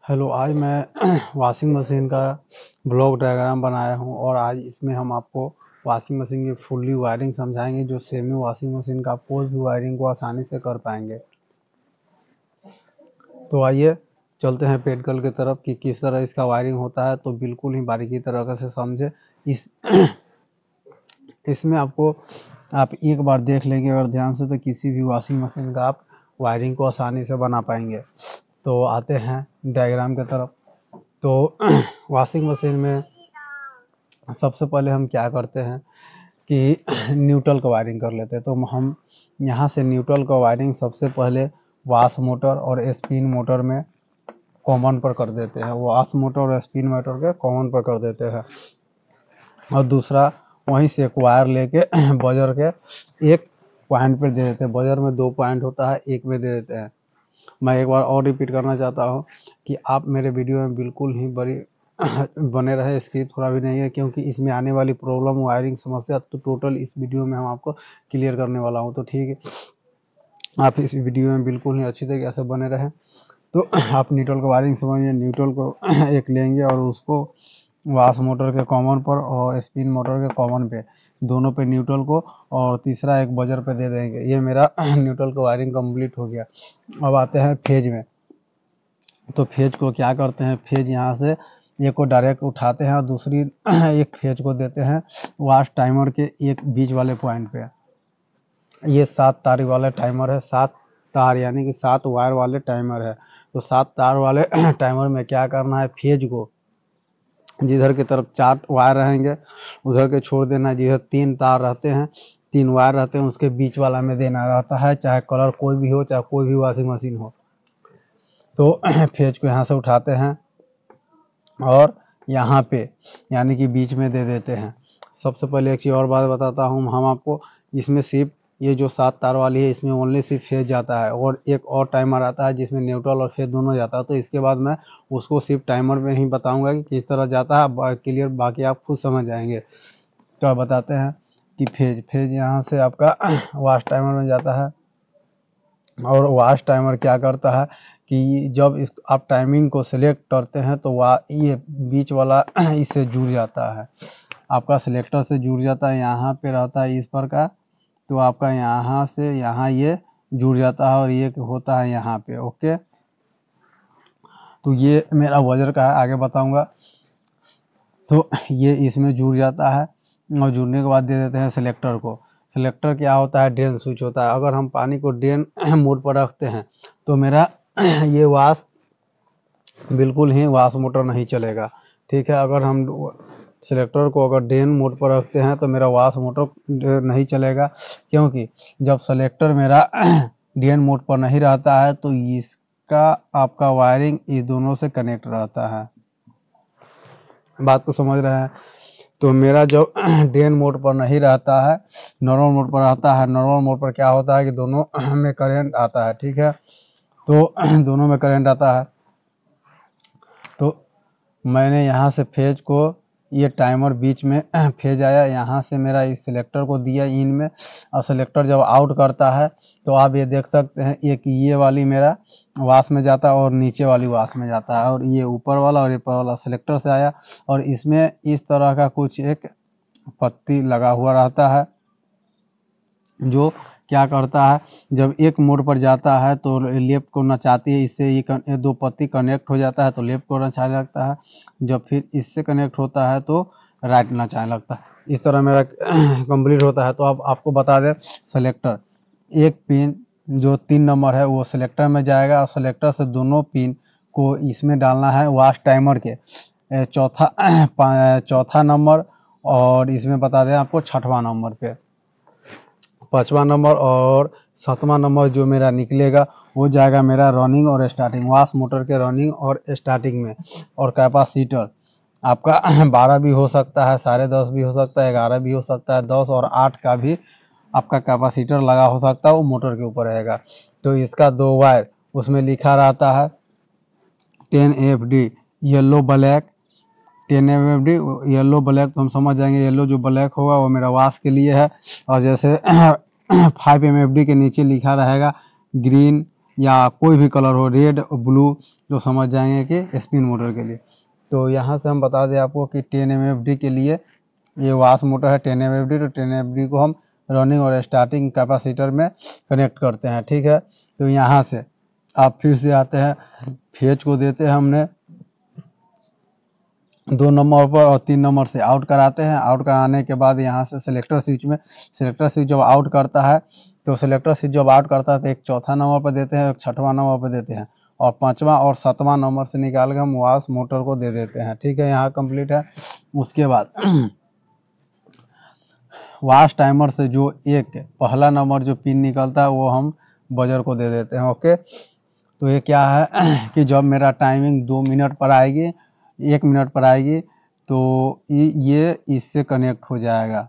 Hello, आज मैं washing machine का ब्लॉक डायग्राम बनाया हूँ और आज इसमें हम आपको वॉशिंग मशीन की फुल्ली वायरिंग समझाएंगे, जो सेमी वॉशिंग मशीन का कोई भी वायरिंग को आसानी से कर पाएंगे। तो आइए चलते हैं पेडकल की तरफ कि किस तरह इसका वायरिंग होता है, तो बिल्कुल ही बारीकी तरीके से समझे। इसमें आप एक बार देख लेंगे अगर ध्यान से, तो किसी भी वॉशिंग मशीन का आप वायरिंग को आसानी से बना पाएंगे। तो आते हैं डायग्राम की तरफ। तो वॉशिंग मशीन में सबसे पहले हम क्या करते हैं कि न्यूट्रल का वायरिंग कर लेते हैं। तो हम यहाँ से न्यूट्रल का वायरिंग सबसे पहले वॉश मोटर और स्पिन मोटर में कॉमन पर कर देते हैं। वॉश मोटर और स्पिन मोटर के कॉमन पर कर देते हैं और दूसरा वहीं से एक वायर लेके बजर के एक पॉइंट पर दे देते हैं। बजर में 2 पॉइंट होता है, एक में दे देते हैं। मैं एक बार और रिपीट करना चाहता हूँ कि आप मेरे वीडियो में बिल्कुल ही बने रहे, स्किप थोड़ा भी नहीं है, क्योंकि इसमें आने वाली प्रॉब्लम वायरिंग समस्या तो टोटल इस वीडियो में हम आपको क्लियर करने वाला हूँ। तो ठीक है, आप इस वीडियो में बिल्कुल ही अच्छी तरीके से बने रहें। तो आप न्यूट्रल का वायरिंग समझिए। न्यूट्रल को एक लेंगे और उसको वॉश मोटर के कॉमन पर और स्पिन मोटर के कॉमन पे, दोनों पे न्यूट्रल को, और तीसरा एक बजर पे दे देंगे। ये मेरा न्यूट्रल का वायरिंग कंप्लीट हो गया। अब आते हैं फेज में। तो फेज को क्या करते हैं, फेज यहाँ से एक को डायरेक्ट उठाते हैं और दूसरी एक फेज को देते हैं वॉश टाइमर के एक बीच वाले पॉइंट पे। ये 7 तार वाला टाइमर है, 7 तार यानी कि 7 वायर वाले टाइमर है। तो 7 तार वाले टाइमर में क्या करना है, फेज को जिधर की तरफ 4 वायर रहेंगे उधर के छोड़ देना है। जिधर 3 तार रहते हैं, 3 वायर रहते हैं, उसके बीच वाला में देना रहता है, चाहे कलर कोई भी हो, चाहे कोई भी वॉशिंग मशीन हो। तो फेज को यहाँ से उठाते हैं और यहाँ पे यानी कि बीच में दे देते हैं। सबसे पहले एक चीज़ और बात बताता हूँ हम आपको, इसमें सिर्फ ये जो 7 तार वाली है इसमें ओनली सिर्फ फेज जाता है, और एक और टाइमर आता है जिसमें न्यूट्रल और फेज दोनों जाता है। तो इसके बाद मैं उसको सिर्फ टाइमर में ही बताऊंगा कि किस तरह जाता है क्लियर, बाकी आप खुद समझ जाएंगे। तो आप बताते हैं कि फेज यहाँ से आपका वॉश टाइमर में जाता है, और वॉश टाइमर क्या करता है कि जब इस आप टाइमिंग को सिलेक्ट करते हैं तो ये बीच वाला इससे जुड़ जाता है, आपका सिलेक्टर से जुड़ जाता है। यहाँ पे रहता है इस पर का, तो आपका यहाँ से यहाँ ये जुड़ जाता है और ये होता है यहाँ पे। ओके, तो ये मेरा वजर का है, आगे बताऊंगा। तो ये इसमें जुड़ जाता है और जुड़ने के बाद दे देते हैं सिलेक्टर को। सिलेक्टर क्या होता है, ड्रेन स्विच होता है। अगर हम पानी को ड्रेन मोड पर रखते हैं तो मेरा ये वॉश बिल्कुल ही वॉश मोटर नहीं चलेगा। ठीक है, अगर हम सिलेक्टर को अगर ड्रेन मोड पर रखते हैं तो मेरा वॉश मोटर नहीं चलेगा, क्योंकि जब सिलेक्टर मेरा ड्रेन मोड पर नहीं रहता है तो इसका आपका वायरिंग इस दोनों से कनेक्ट रहता है। बात को समझ रहे हैं? तो मेरा जब ड्रेन मोड पर नहीं रहता है, नॉर्मल मोड पर रहता है। नॉर्मल मोड पर क्या होता है कि दोनों में करंट आता है। ठीक है, तो दोनों में करंट आता है। तो मैंने यहाँ से फेज को, ये टाइमर बीच में फेज आया, यहाँ से मेरा इस सिलेक्टर को दिया इन में, और सिलेक्टर जब आउट करता है तो आप ये देख सकते हैं एक ये वाली मेरा वॉश में जाता है और नीचे वाली वॉश में जाता है, और ये ऊपर वाला और ऊपर वाला सिलेक्टर से आया। और इसमें इस तरह का कुछ एक पत्ती लगा हुआ रहता है जो क्या करता है, जब एक मोड पर जाता है तो लेफ्ट को नचाती है, इससे ये 2 पत्ती कनेक्ट हो जाता है तो लेफ्ट को नचाने लगता है। जब फिर इससे कनेक्ट होता है तो राइट नचाने लगता है। इस तरह मेरा कंप्लीट होता है। तो अब आपको बता दें, सेलेक्टर एक पिन जो 3 नंबर है वो सिलेक्टर में जाएगा, और सिलेक्टर से दोनों पिन को इसमें डालना है वॉश टाइमर के चौथा नंबर, और इसमें बता दें आपको 6वां नंबर पे, 5वां नंबर और 7वां नंबर जो मेरा निकलेगा वो जाएगा मेरा रनिंग और स्टार्टिंग, वॉश मोटर के रनिंग और स्टार्टिंग में। और कैपेसिटर आपका 12 भी हो सकता है, 10.5 भी हो सकता है, 11 भी हो सकता है, 10 और 8 का भी आपका कैपेसिटर लगा हो सकता है, वो मोटर के ऊपर रहेगा। तो इसका 2 वायर उसमें लिखा रहता है 10 FD yellow black, 10 FD yellow black, तो हम समझ जाएंगे येलो जो ब्लैक होगा वो मेरा वॉश के लिए है। और जैसे 5 MFD के नीचे लिखा रहेगा ग्रीन, 5 MFD के नीचे लिखा रहेगा ग्रीन, 5 MFD के नीचे लिखा रहेगा या कोई भी कलर हो, रेड ब्लू, जो समझ जाएंगे कि स्पिन मोटर के लिए। तो यहाँ से हम बता दें आपको कि 10 MFD के लिए ये वाश मोटर है 10 MFD। तो 10 MFD को हम रनिंग और स्टार्टिंग कैपेसिटर में कनेक्ट करते हैं, ठीक है। तो यहाँ से आप फिर से आते हैं, फेज को देते हैं हमने 2 नंबर पर और 3 नंबर से आउट कराते हैं। आउट कराने के बाद यहाँ से सिलेक्टर स्विच में, सिलेक्टर स्विच जब आउट करता है तो सिलेक्टर स्विच जब आउट करता है तो एक चौथा नंबर पर देते हैं, एक छठवां नंबर पर देते हैं, और पांचवा और सातवां नंबर से निकाल के हम वाश मोटर को दे देते हैं, ठीक है। यहाँ कंप्लीट है। उसके बाद वाश टाइमर से जो एक पहला नंबर जो पिन निकलता है वो हम बजर को दे देते हैं, ओके। तो ये क्या है कि जब मेरा टाइमिंग 2 मिनट पर आएगी, 1 मिनट पर आएगी, तो ये इससे कनेक्ट हो जाएगा,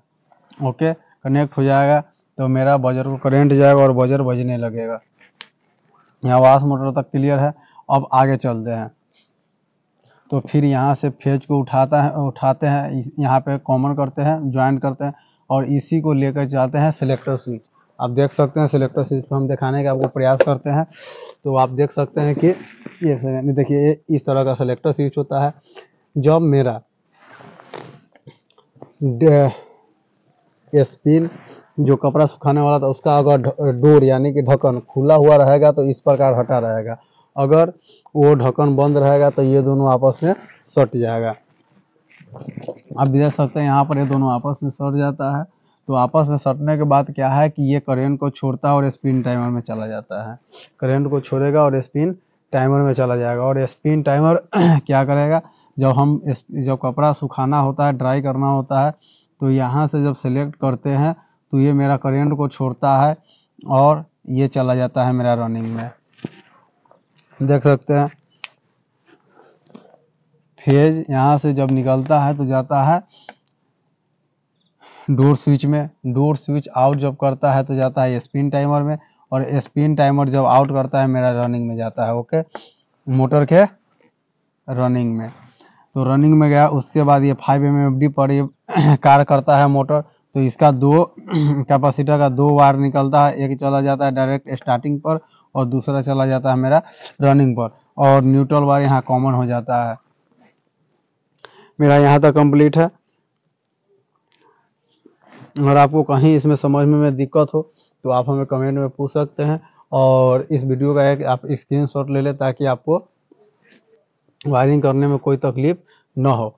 ओके। कनेक्ट हो जाएगा तो मेरा बजर को करंट जाएगा और बजर बजने लगेगा। यहाँ वाश मोटर तक क्लियर है। अब आगे चलते हैं। तो फिर यहाँ से फेज को उठाते हैं, यहाँ पे कॉमन करते हैं, ज्वाइन करते हैं, और इसी को लेकर जाते हैं सिलेक्टर स्विच। आप देख सकते हैं सिलेक्टर स्विच को हम दिखाने का आपको प्रयास करते हैं। तो आप देख सकते हैं कि ये देखिए इस तरह का सिलेक्टर स्विच होता है। जब मेरा स्पिन जो कपड़ा सुखाने वाला था उसका अगर डोर यानी कि ढक्कन खुला हुआ रहेगा तो इस प्रकार हटा रहेगा, अगर वो ढक्कन बंद रहेगा तो ये दोनों आपस में सट जाएगा। आप देख सकते हैं यहाँ पर ये दोनों आपस में सट जाता है। तो आपस में सटने के बाद क्या है कि ये करंट को छोड़ता है और स्पिन टाइमर में चला जाता है। करंट को छोड़ेगा और स्पिन टाइमर में चला जाएगा। और स्पिन टाइमर क्या करेगा, जब कपड़ा सुखाना होता है, ड्राई करना होता है, तो यहाँ से जब सेलेक्ट करते हैं तो ये मेरा करंट को छोड़ता है और ये चला जाता है मेरा रनिंग में। देख सकते हैं फेज यहाँ से जब निकलता है तो जाता है डोर स्विच में, डोर स्विच आउट जब करता है तो जाता है स्पिन टाइमर में, और स्पिन टाइमर जब आउट करता है मेरा रनिंग में जाता है, ओके, मोटर के रनिंग में। तो रनिंग में गया, उसके बाद ये 5 MFD पर ये कार्य करता है मोटर। तो इसका 2 कैपेसिटर का 2 वायर निकलता है, एक चला जाता है डायरेक्ट स्टार्टिंग पर और दूसरा चला जाता है मेरा रनिंग पर, और न्यूट्रल वायर यहाँ कॉमन हो जाता है। मेरा यहाँ तक कंप्लीट है। अगर आपको कहीं इसमें समझने में दिक्कत हो तो आप हमें कमेंट में पूछ सकते हैं, और इस वीडियो का एक आप स्क्रीनशॉट ले लें ताकि आपको वायरिंग करने में कोई तकलीफ न हो,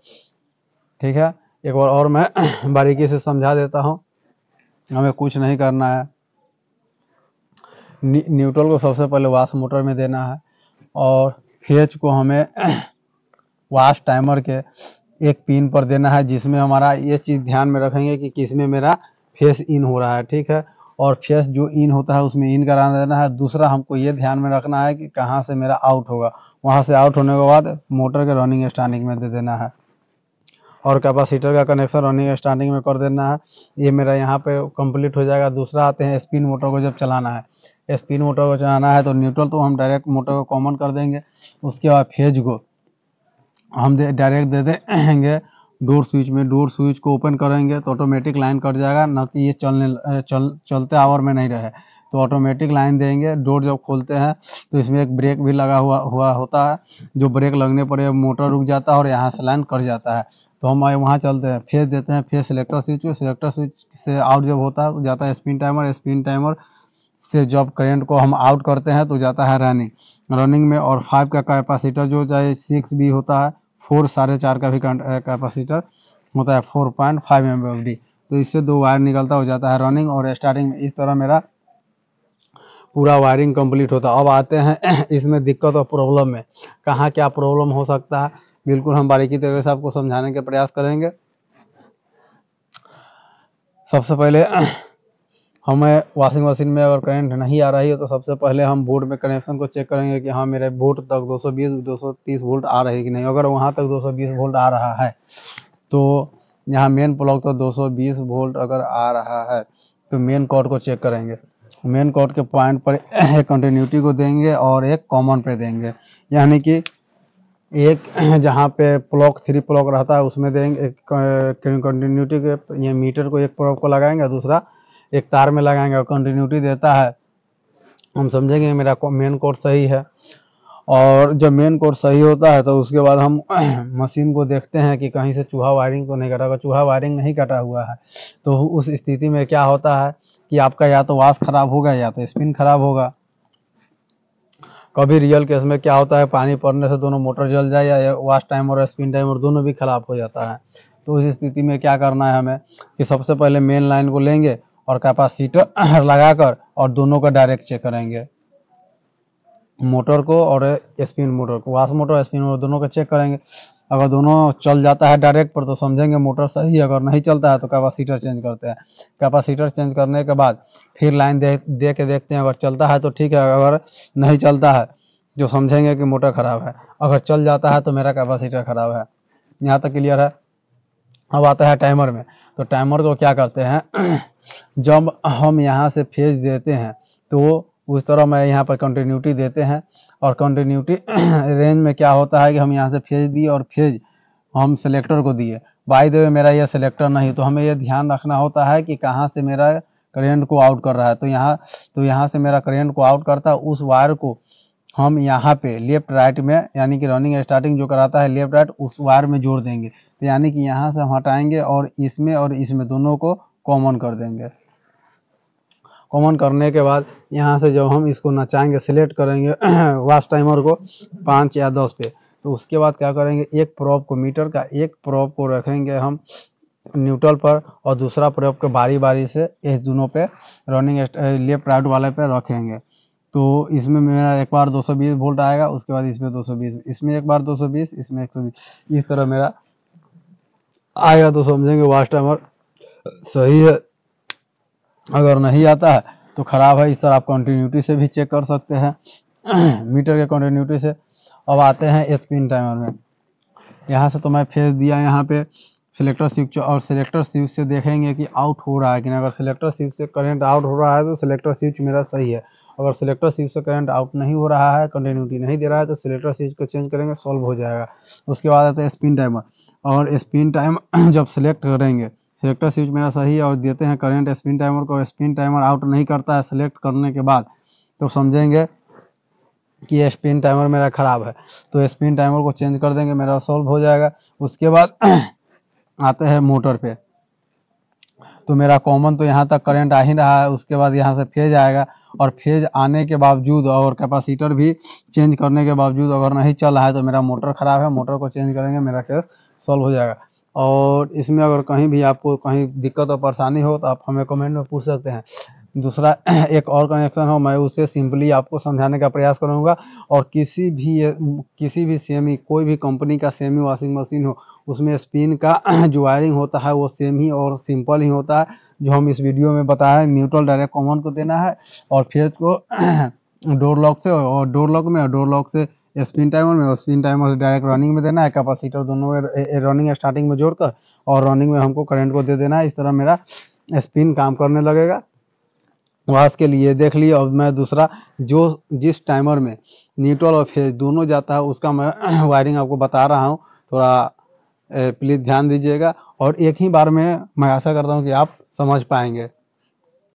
ठीक है। एक बार और मैं बारीकी से समझा देता हूँ। हमें कुछ नहीं करना है, न्यूट्रल को सबसे पहले वाश मोटर में देना है, और फेज को हमें वाश टाइमर के एक पिन पर देना है, जिसमें हमारा ये चीज़ ध्यान में रखेंगे कि किसमें मेरा फेस इन हो रहा है, ठीक है। और फेस जो इन होता है उसमें इन करा देना है। दूसरा हमको ये ध्यान में रखना है कि कहाँ से मेरा आउट होगा, वहाँ से आउट होने के बाद मोटर के रनिंग स्टार्टिंग में दे देना है, और कैपेसिटर का कनेक्शन रनिंग स्टार्टिंग में कर देना है। ये मेरा यहाँ पे कंप्लीट हो जाएगा। दूसरा आते हैं स्पिन मोटर को जब चलाना है। स्पिन मोटर को चलाना है तो न्यूट्रल तो हम डायरेक्ट मोटर को कॉमन कर देंगे, उसके बाद फेज को हम डायरेक्ट दे देंगे डोर स्विच में। डोर स्विच को ओपन करेंगे तो ऑटोमेटिक लाइन कट जाएगा, न कि ये चलते आवर में नहीं रहे, तो ऑटोमेटिक लाइन देंगे। डोर जब खोलते हैं तो इसमें एक ब्रेक भी लगा हुआ होता है, जो ब्रेक लगने पर ये मोटर रुक जाता है और यहाँ से लाइन कट जाता है। तो हम वहाँ चलते हैं, फेज देते हैं, फेज सिलेक्टर स्विच को, सिलेक्टर स्विच से आउट जब होता है तो जाता है स्पिन टाइमर, स्पिन टाइमर से जब करंट को हम आउट करते हैं तो जाता है रनिंग में। और 5 का कैपेसिटर जो चाहे 6 भी होता है, 4 4.5 का भी कैपेसिटर होता है, 4.5 MFD। तो इससे 2 वायर निकलता हो जाता है रनिंग और स्टार्टिंग में। इस तरह मेरा पूरा वायरिंग कंप्लीट होता है। अब आते हैं इसमें दिक्कत और प्रॉब्लम में, कहाँ क्या प्रॉब्लम हो सकता है, बिल्कुल हम बारीकी तरीके से आपको समझाने के प्रयास करेंगे। सबसे पहले हमें वॉशिंग मशीन में अगर करंट नहीं आ रही है तो सबसे पहले हम बोर्ड में कनेक्शन को चेक करेंगे कि हाँ मेरे बोर्ड तक 220-230 वोल्ट आ रही है कि नहीं। अगर वहाँ तक 220 वोल्ट आ रहा है तो यहाँ मेन प्लग तो 220 वोल्ट अगर आ रहा है तो मेन कॉर्ड को चेक करेंगे। मेन कॉर्ड के पॉइंट पर एक कंटिन्यूटी को देंगे और एक कॉमन पे देंगे, यानी कि एक जहाँ पे प्लग 3 प्लग रहता है उसमें देंगे कंटिन्यूटी के, ये मीटर को एक प्लग को लगाएंगे, दूसरा एक तार में लगाएंगे और कंटिन्यूटी देता है हम समझेंगे मेरा मेन कोड सही है। और जब मेन कोड सही होता है तो उसके बाद हम मशीन को देखते हैं कि कहीं से चूहा वायरिंग तो नहीं कटा। अगर चूहा वायरिंग नहीं कटा हुआ है तो उस स्थिति में क्या होता है कि आपका या तो वाश खराब होगा या तो स्पिन खराब होगा। कभी रियल केस में क्या होता है, पानी पड़ने से दोनों मोटर जल जाए या वाश टाइमर और स्पिन टाइमर दोनों भी खराब हो जाता है। तो इस स्थिति में क्या करना है हमें कि सबसे पहले मेन लाइन को लेंगे और कैपेसिटर लगाकर और दोनों का डायरेक्ट चेक करेंगे, मोटर को और स्पिन मोटर को, वाश मोटर और स्पिन मोटर दोनों का चेक करेंगे। अगर दोनों चल जाता है डायरेक्ट पर तो समझेंगे मोटर सही है, अगर नहीं चलता है तो कैपेसिटर चेंज करते हैं। कैपेसिटर चेंज करने के बाद फिर लाइन दे के देखते हैं, अगर चलता है तो ठीक है, अगर नहीं चलता है जो समझेंगे कि मोटर खराब है, अगर चल जाता है तो मेरा कैपेसिटर खराब है। यहाँ तक क्लियर है। अब आता है टाइमर में। तो टाइमर को क्या करते हैं जब हम यहाँ से फेज देते हैं तो उस तरह मैं यहाँ पर कंटिन्यूटी देते हैं, और कंटिन्यूटी रेंज में क्या होता है कि हम यहाँ से फेज दिए और फेज हम सिलेक्टर को दिए। बाय द वे मेरा यह सिलेक्टर नहीं, तो हमें यह ध्यान रखना होता है कि कहाँ से मेरा करंट को आउट कर रहा है। तो यहाँ से मेरा करंट को आउट करता है, उस वायर को हम यहाँ पे लेफ्ट राइट में, यानी कि रनिंग स्टार्टिंग जो कराता है लेफ्ट राइट, उस वायर में जोड़ देंगे। तो यानी कि यहाँ से हम हटाएंगे और इसमें दोनों को कॉमन कर देंगे। कॉमन करने के बाद यहाँ से जब हम इसको नचाएंगे, सिलेक्ट करेंगे वाश टाइमर को 5 या 10 पे, तो उसके बाद क्या करेंगे, एक प्रोब को, मीटर का एक प्रोब को रखेंगे हम न्यूट्रल पर और दूसरा प्रोब को बारी बारी से इस दोनों पे रनिंग लेफ्ट राइट वाले पे रखेंगे। तो इसमें मेरा एक बार 220 वोल्ट आएगा, उसके बाद इसमें 220, इसमें एक बार 220, इसमें 120, इस तरह मेरा आएगा। तो समझेंगे वाश टाइमर सही है। अगर नहीं आता है तो खराब है। इस तरह आप कंटिन्यूटी से भी चेक कर सकते हैं मीटर के कंटिन्यूटी से। अब आते हैं स्पिन टाइमर में। यहाँ से तो मैं फेज दिया यहाँ पे सिलेक्टर स्विच, और सिलेक्टर स्विच से देखेंगे कि आउट हो रहा है कि नहीं। अगर सिलेक्टर स्विच से करंट आउट हो रहा है तो सिलेक्टर स्विच मेरा सही है। अगर सिलेक्टर स्विच से करंट आउट नहीं हो रहा है, कंटिन्यूटी नहीं दे रहा है, तो सिलेक्टर स्विच को चेंज करेंगे, सॉल्व हो जाएगा। उसके बाद आता है स्पिन टाइमर। और स्पिन टाइमर जब सिलेक्ट करेंगे, सिलेक्टर स्विच मेरा सही है और देते हैं करंट स्पिन टाइमर को, स्पिन टाइमर आउट नहीं करता है सिलेक्ट करने के बाद, तो समझेंगे कि ये स्पिन टाइमर मेरा ख़राब है। तो स्पिन टाइमर को चेंज कर देंगे, मेरा सॉल्व हो जाएगा। उसके बाद आते हैं मोटर पे। तो मेरा कॉमन तो यहाँ तक करंट आ ही रहा है, उसके बाद यहाँ से फेज आएगा, और फेज आने के बावजूद और कैपेसिटर भी चेंज करने के बावजूद अगर नहीं चल रहा है तो मेरा मोटर ख़राब है। मोटर को चेंज करेंगे, मेरा केस सॉल्व हो जाएगा। और इसमें अगर कहीं भी आपको कहीं दिक्कत और परेशानी हो तो आप हमें कमेंट में पूछ सकते हैं। दूसरा एक और कनेक्शन हो, मैं उसे सिंपली आपको समझाने का प्रयास करूंगा। और किसी भी सेमी, कोई भी कंपनी का सेमी वॉशिंग मशीन हो, उसमें स्पिन का जो वायरिंग होता है वो सेम ही और सिंपल ही होता है, जो हम इस वीडियो में बताया। न्यूट्रल डायरेक्ट कॉमन को देना है और फेज को डोर लॉक से, और डोर लॉक से स्पिन टाइमर में, और स्पिन टाइमर से डायरेक्ट रनिंग में देना है। कैपेसिटर दोनों में रनिंग स्टार्टिंग में जोड़कर और रनिंग में हमको करंट को दे देना है। इस तरह मेरा स्पिन काम करने लगेगा। वाश के लिए देख लिए। और मैं दूसरा जिस टाइमर में न्यूट्रल और फेज दोनों जाता है उसका मैं वायरिंग आपको बता रहा हूँ, थोड़ा प्लीज़ ध्यान दीजिएगा। और एक ही बार में मैं आशा करता हूँ कि आप समझ पाएंगे।